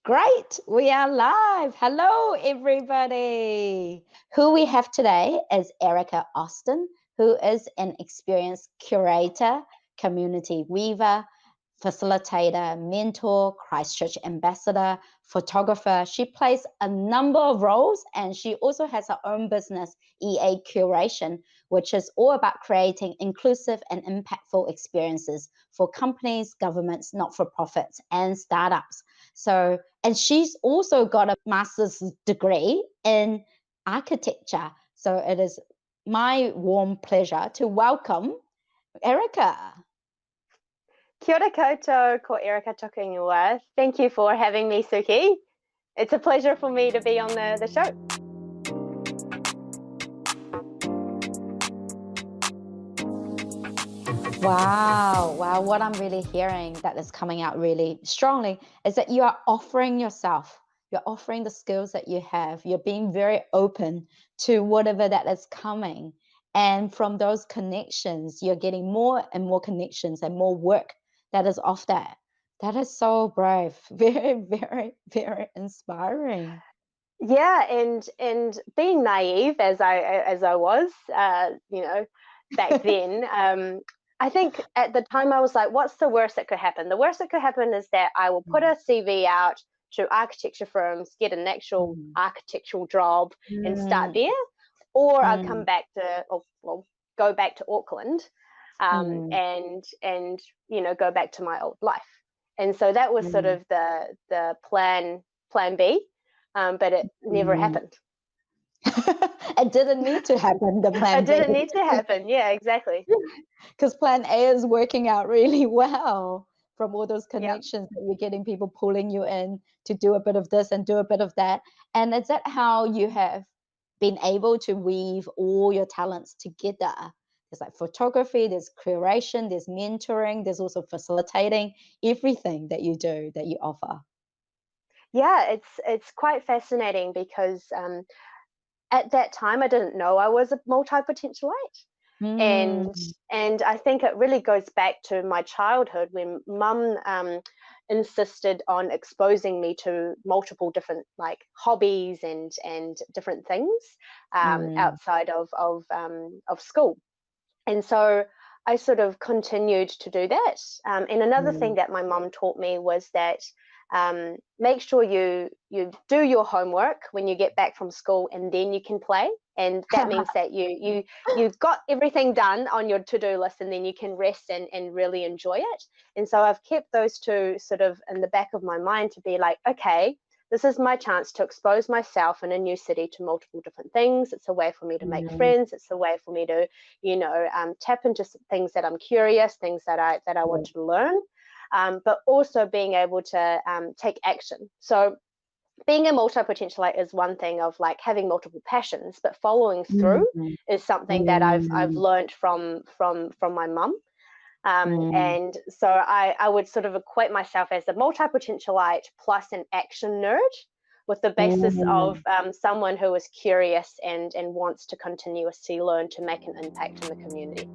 Great, we are live. Hello, everybody. Who we have today is Erica Austin, who is an experienced curator, community weaver, facilitator, mentor, Christchurch ambassador, photographer. She plays a number of roles, and she also has her own business, EA Curation, which is all about creating inclusive and impactful experiences for companies, governments, not-for-profits, and startups. So, and she's also got a master's degree in architecture. So it is my warm pleasure to welcome Erica. Kia ora koutou, ko Erica toku ingoa. Thank you for having me, Suki. It's a pleasure for me to be on the show. Wow. What I'm really hearing that is coming out really strongly is that you are offering yourself. You're offering the skills that you have. You're being very open to whatever that is coming. And from those connections, you're getting more and more connections and more work that is off that. That is so brave. Very, very, very inspiring. Yeah, and being naive as I was, back then, I think at the time I was like, what's the worst that could happen? The worst that could happen is that I will put a CV out to architecture firms, get an actual architectural job and start there, or I'll come back to, go back to Auckland, and go back to my old life. And so that was sort of the plan B, but it never happened. It didn't need to happen, the plan It didn't need to happen. Yeah, exactly. Because plan A is working out really well from all those connections that you're getting, people pulling you in to do a bit of this and do a bit of that. And is that how you have been able to weave all your talents together? There's like photography, there's curation, there's mentoring, there's also facilitating, everything that you do, that you offer. Yeah, it's quite fascinating because at that time I didn't know I was a multipotentialite. And I think it really goes back to my childhood when Mum insisted on exposing me to multiple different hobbies and different things outside of school. And so I sort of continued to do that. And another thing that my mum taught me was that make sure you do your homework when you get back from school, and then you can play. And that means that you've got everything done on your to-do list, and then you can rest and really enjoy it. And so I've kept those two sort of in the back of my mind to be like, okay, this is my chance to expose myself in a new city to multiple different things. It's a way for me to make friends. It's a way for me to, tap into things that I'm curious, things that I want to learn. But also being able to take action. So being a multipotentialite is one thing of having multiple passions, but following through is something that I've learned from my mum. And so I would sort of equate myself as a multipotentialite plus an action nerd, with the basis of someone who is curious and wants to continuously learn to make an impact in the community.